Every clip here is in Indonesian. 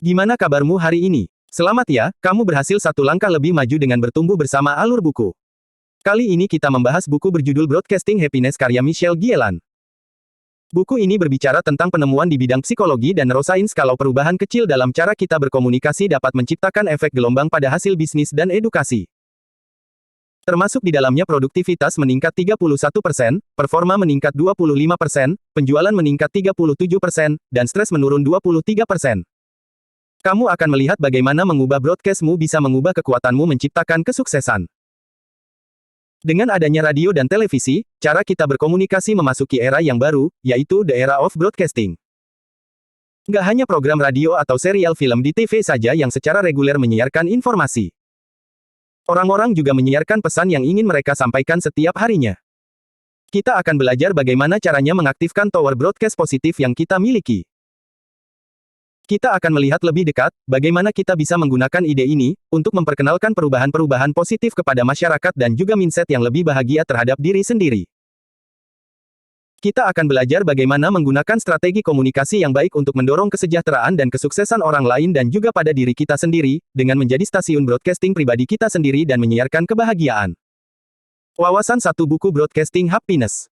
Gimana kabarmu hari ini? Selamat ya, kamu berhasil satu langkah lebih maju dengan bertumbuh bersama alur buku. Kali ini kita membahas buku berjudul Broadcasting Happiness karya Michelle Gielan. Buku ini berbicara tentang penemuan di bidang psikologi dan neuroscience kalau perubahan kecil dalam cara kita berkomunikasi dapat menciptakan efek gelombang pada hasil bisnis dan edukasi. Termasuk di dalamnya produktivitas meningkat 31%, performa meningkat 25%, penjualan meningkat 37%, dan stres menurun 23%. Kamu akan melihat bagaimana mengubah broadcastmu bisa mengubah kekuatanmu menciptakan kesuksesan. Dengan adanya radio dan televisi, cara kita berkomunikasi memasuki era yang baru, yaitu the era of broadcasting. Nggak hanya program radio atau serial film di TV saja yang secara reguler menyiarkan informasi. Orang-orang juga menyiarkan pesan yang ingin mereka sampaikan setiap harinya. Kita akan belajar bagaimana caranya mengaktifkan tower broadcast positif yang kita miliki. Kita akan melihat lebih dekat, bagaimana kita bisa menggunakan ide ini, untuk memperkenalkan perubahan-perubahan positif kepada masyarakat dan juga mindset yang lebih bahagia terhadap diri sendiri. Kita akan belajar bagaimana menggunakan strategi komunikasi yang baik untuk mendorong kesejahteraan dan kesuksesan orang lain dan juga pada diri kita sendiri, dengan menjadi stasiun broadcasting pribadi kita sendiri dan menyiarkan kebahagiaan. Wawasan 1 buku Broadcasting Happiness.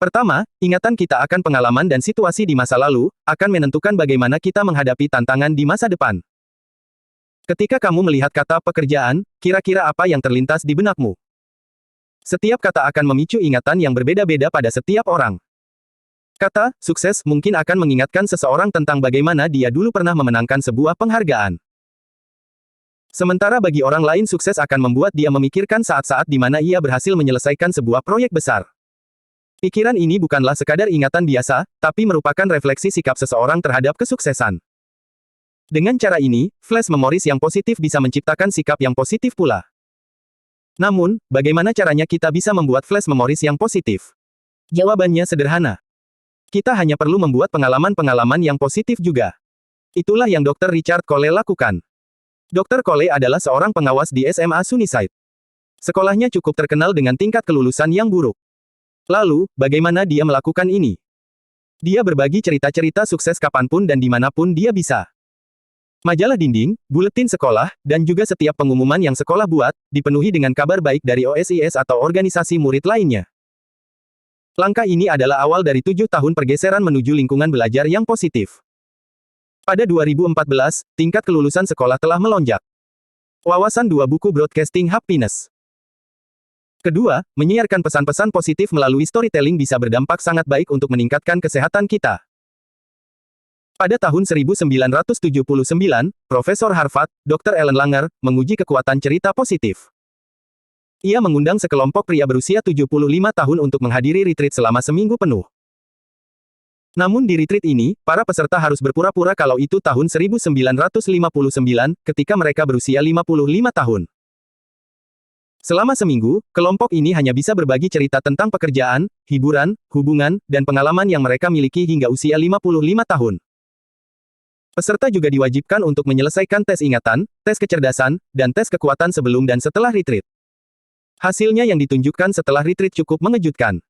Pertama, ingatan kita akan pengalaman dan situasi di masa lalu, akan menentukan bagaimana kita menghadapi tantangan di masa depan. Ketika kamu melihat kata pekerjaan, kira-kira apa yang terlintas di benakmu? Setiap kata akan memicu ingatan yang berbeda-beda pada setiap orang. Kata sukses mungkin akan mengingatkan seseorang tentang bagaimana dia dulu pernah memenangkan sebuah penghargaan. Sementara bagi orang lain sukses akan membuat dia memikirkan saat-saat di mana ia berhasil menyelesaikan sebuah proyek besar. Pikiran ini bukanlah sekadar ingatan biasa, tapi merupakan refleksi sikap seseorang terhadap kesuksesan. Dengan cara ini, flash memories yang positif bisa menciptakan sikap yang positif pula. Namun, bagaimana caranya kita bisa membuat flash memories yang positif? Jawabannya sederhana. Kita hanya perlu membuat pengalaman-pengalaman yang positif juga. Itulah yang Dr. Richard Cole lakukan. Dr. Cole adalah seorang pengawas di SMA Sunnyside. Sekolahnya cukup terkenal dengan tingkat kelulusan yang buruk. Lalu, bagaimana dia melakukan ini? Dia berbagi cerita-cerita sukses kapanpun dan dimanapun dia bisa. Majalah dinding, buletin sekolah, dan juga setiap pengumuman yang sekolah buat, dipenuhi dengan kabar baik dari OSIS atau organisasi murid lainnya. Langkah ini adalah awal dari 7 tahun pergeseran menuju lingkungan belajar yang positif. Pada 2014, tingkat kelulusan sekolah telah melonjak. Wawasan 2 buku Broadcasting Happiness. Kedua, menyiarkan pesan-pesan positif melalui storytelling bisa berdampak sangat baik untuk meningkatkan kesehatan kita. Pada tahun 1979, Profesor Harvard, Dr. Ellen Langer, menguji kekuatan cerita positif. Ia mengundang sekelompok pria berusia 75 tahun untuk menghadiri retreat selama seminggu penuh. Namun di retreat ini, para peserta harus berpura-pura kalau itu tahun 1959, ketika mereka berusia 55 tahun. Selama seminggu, kelompok ini hanya bisa berbagi cerita tentang pekerjaan, hiburan, hubungan, dan pengalaman yang mereka miliki hingga usia 55 tahun. Peserta juga diwajibkan untuk menyelesaikan tes ingatan, tes kecerdasan, dan tes kekuatan sebelum dan setelah retreat. Hasilnya yang ditunjukkan setelah retreat cukup mengejutkan.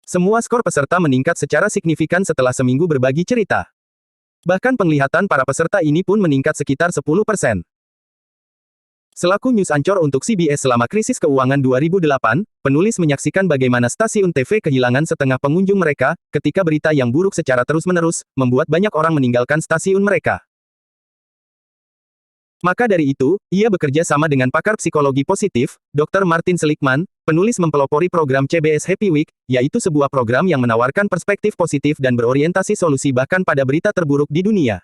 Semua skor peserta meningkat secara signifikan setelah seminggu berbagi cerita. Bahkan penglihatan para peserta ini pun meningkat sekitar 10%. Selaku news anchor untuk CBS selama krisis keuangan 2008, penulis menyaksikan bagaimana stasiun TV kehilangan setengah pengunjung mereka, ketika berita yang buruk secara terus-menerus, membuat banyak orang meninggalkan stasiun mereka. Maka dari itu, ia bekerja sama dengan pakar psikologi positif, Dr. Martin Seligman, penulis mempelopori program CBS Happy Week, yaitu sebuah program yang menawarkan perspektif positif dan berorientasi solusi bahkan pada berita terburuk di dunia.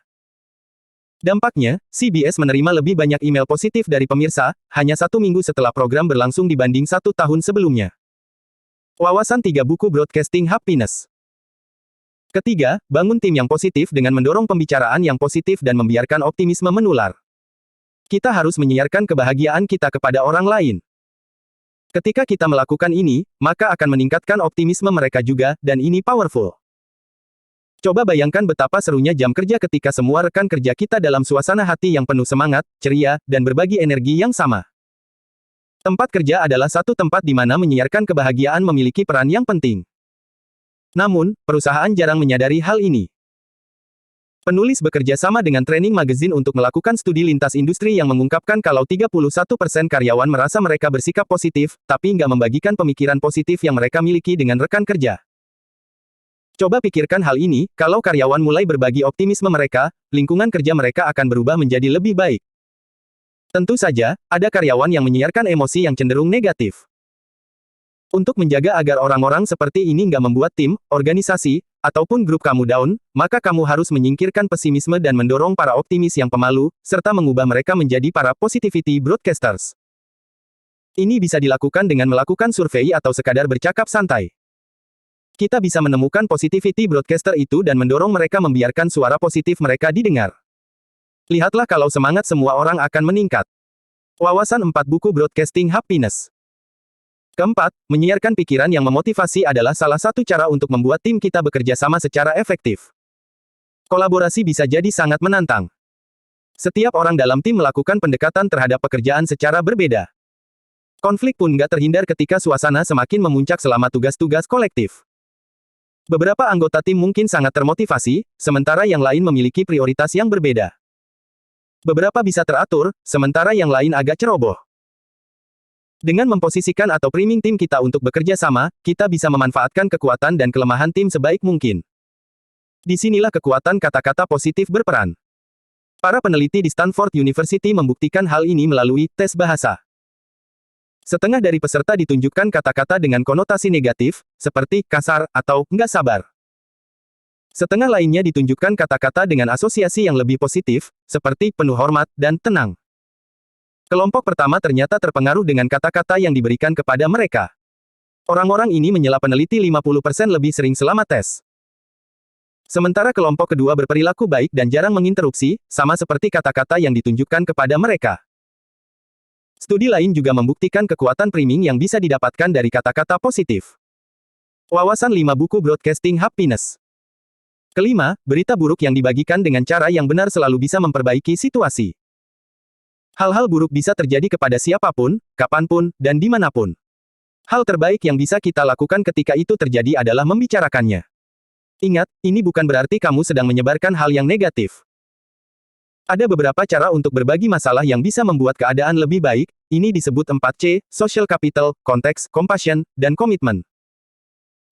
Dampaknya, CBS menerima lebih banyak email positif dari pemirsa, hanya 1 minggu setelah program berlangsung dibanding 1 tahun sebelumnya. Wawasan 3 buku Broadcasting Happiness. Ketiga, bangun tim yang positif dengan mendorong pembicaraan yang positif dan membiarkan optimisme menular. Kita harus menyiarkan kebahagiaan kita kepada orang lain. Ketika kita melakukan ini, maka akan meningkatkan optimisme mereka juga, dan ini powerful. Coba bayangkan betapa serunya jam kerja ketika semua rekan kerja kita dalam suasana hati yang penuh semangat, ceria, dan berbagi energi yang sama. Tempat kerja adalah satu tempat di mana menyiarkan kebahagiaan memiliki peran yang penting. Namun, perusahaan jarang menyadari hal ini. Penulis bekerja sama dengan Training Magazine untuk melakukan studi lintas industri yang mengungkapkan kalau 31% karyawan merasa mereka bersikap positif, tapi nggak membagikan pemikiran positif yang mereka miliki dengan rekan kerja. Coba pikirkan hal ini, kalau karyawan mulai berbagi optimisme mereka, lingkungan kerja mereka akan berubah menjadi lebih baik. Tentu saja, ada karyawan yang menyiarkan emosi yang cenderung negatif. Untuk menjaga agar orang-orang seperti ini nggak membuat tim, organisasi, ataupun grup kamu down, maka kamu harus menyingkirkan pesimisme dan mendorong para optimis yang pemalu, serta mengubah mereka menjadi para positivity broadcasters. Ini bisa dilakukan dengan melakukan survei atau sekadar bercakap santai. Kita bisa menemukan positivity broadcaster itu dan mendorong mereka membiarkan suara positif mereka didengar. Lihatlah kalau semangat semua orang akan meningkat. Wawasan 4 buku Broadcasting Happiness. Keempat, menyiarkan pikiran yang memotivasi adalah salah satu cara untuk membuat tim kita bekerja sama secara efektif. Kolaborasi bisa jadi sangat menantang. Setiap orang dalam tim melakukan pendekatan terhadap pekerjaan secara berbeda. Konflik pun nggak terhindar ketika suasana semakin memuncak selama tugas-tugas kolektif. Beberapa anggota tim mungkin sangat termotivasi, sementara yang lain memiliki prioritas yang berbeda. Beberapa bisa teratur, sementara yang lain agak ceroboh. Dengan memposisikan atau priming tim kita untuk bekerja sama, kita bisa memanfaatkan kekuatan dan kelemahan tim sebaik mungkin. Disinilah kekuatan kata-kata positif berperan. Para peneliti di Stanford University membuktikan hal ini melalui tes bahasa. Setengah dari peserta ditunjukkan kata-kata dengan konotasi negatif, seperti kasar atau nggak sabar. Setengah lainnya ditunjukkan kata-kata dengan asosiasi yang lebih positif, seperti penuh hormat dan tenang. Kelompok pertama ternyata terpengaruh dengan kata-kata yang diberikan kepada mereka. Orang-orang ini menyela peneliti 50% lebih sering selama tes. Sementara kelompok kedua berperilaku baik dan jarang menginterupsi, sama seperti kata-kata yang ditunjukkan kepada mereka. Studi lain juga membuktikan kekuatan priming yang bisa didapatkan dari kata-kata positif. Wawasan 5 buku Broadcasting Happiness. Kelima, berita buruk yang dibagikan dengan cara yang benar selalu bisa memperbaiki situasi. Hal-hal buruk bisa terjadi kepada siapapun, kapanpun, dan dimanapun. Hal terbaik yang bisa kita lakukan ketika itu terjadi adalah membicarakannya. Ingat, ini bukan berarti kamu sedang menyebarkan hal yang negatif. Ada beberapa cara untuk berbagi masalah yang bisa membuat keadaan lebih baik, ini disebut 4C, Social Capital, Konteks, Compassion, dan Komitmen.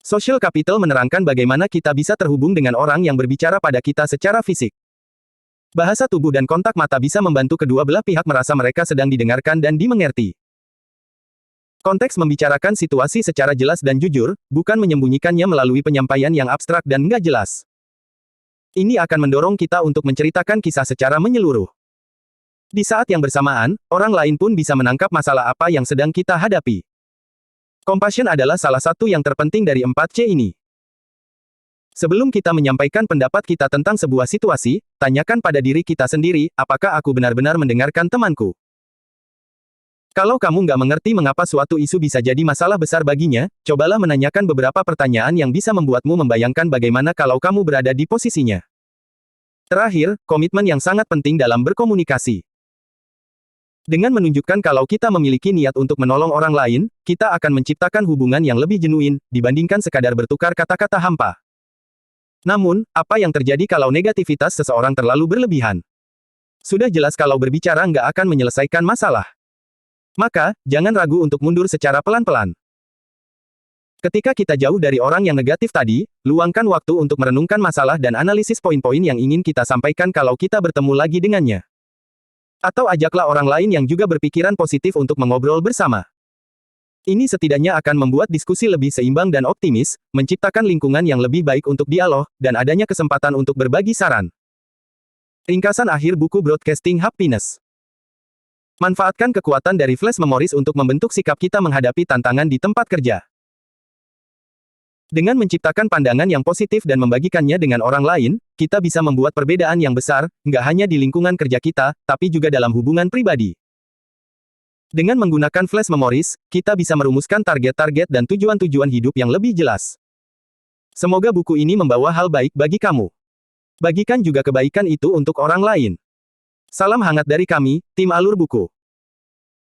Social Capital menerangkan bagaimana kita bisa terhubung dengan orang yang berbicara pada kita secara fisik. Bahasa tubuh dan kontak mata bisa membantu kedua belah pihak merasa mereka sedang didengarkan dan dimengerti. Konteks membicarakan situasi secara jelas dan jujur, bukan menyembunyikannya melalui penyampaian yang abstrak dan nggak jelas. Ini akan mendorong kita untuk menceritakan kisah secara menyeluruh. Di saat yang bersamaan, orang lain pun bisa menangkap masalah apa yang sedang kita hadapi. Compassion adalah salah satu yang terpenting dari 4C ini. Sebelum kita menyampaikan pendapat kita tentang sebuah situasi, tanyakan pada diri kita sendiri, apakah aku benar-benar mendengarkan temanku? Kalau kamu nggak mengerti mengapa suatu isu bisa jadi masalah besar baginya, cobalah menanyakan beberapa pertanyaan yang bisa membuatmu membayangkan bagaimana kalau kamu berada di posisinya. Terakhir, komitmen yang sangat penting dalam berkomunikasi. Dengan menunjukkan kalau kita memiliki niat untuk menolong orang lain, kita akan menciptakan hubungan yang lebih genuin, dibandingkan sekadar bertukar kata-kata hampa. Namun, apa yang terjadi kalau negativitas seseorang terlalu berlebihan? Sudah jelas kalau berbicara nggak akan menyelesaikan masalah. Maka, jangan ragu untuk mundur secara pelan-pelan. Ketika kita jauh dari orang yang negatif tadi, luangkan waktu untuk merenungkan masalah dan analisis poin-poin yang ingin kita sampaikan kalau kita bertemu lagi dengannya. Atau ajaklah orang lain yang juga berpikiran positif untuk mengobrol bersama. Ini setidaknya akan membuat diskusi lebih seimbang dan optimis, menciptakan lingkungan yang lebih baik untuk dialog, dan adanya kesempatan untuk berbagi saran. Ringkasan akhir buku Broadcasting Happiness. Manfaatkan kekuatan dari flash memories untuk membentuk sikap kita menghadapi tantangan di tempat kerja. Dengan menciptakan pandangan yang positif dan membagikannya dengan orang lain, kita bisa membuat perbedaan yang besar, nggak hanya di lingkungan kerja kita, tapi juga dalam hubungan pribadi. Dengan menggunakan flash memories, kita bisa merumuskan target-target dan tujuan-tujuan hidup yang lebih jelas. Semoga buku ini membawa hal baik bagi kamu. Bagikan juga kebaikan itu untuk orang lain. Salam hangat dari kami, tim Alur Buku.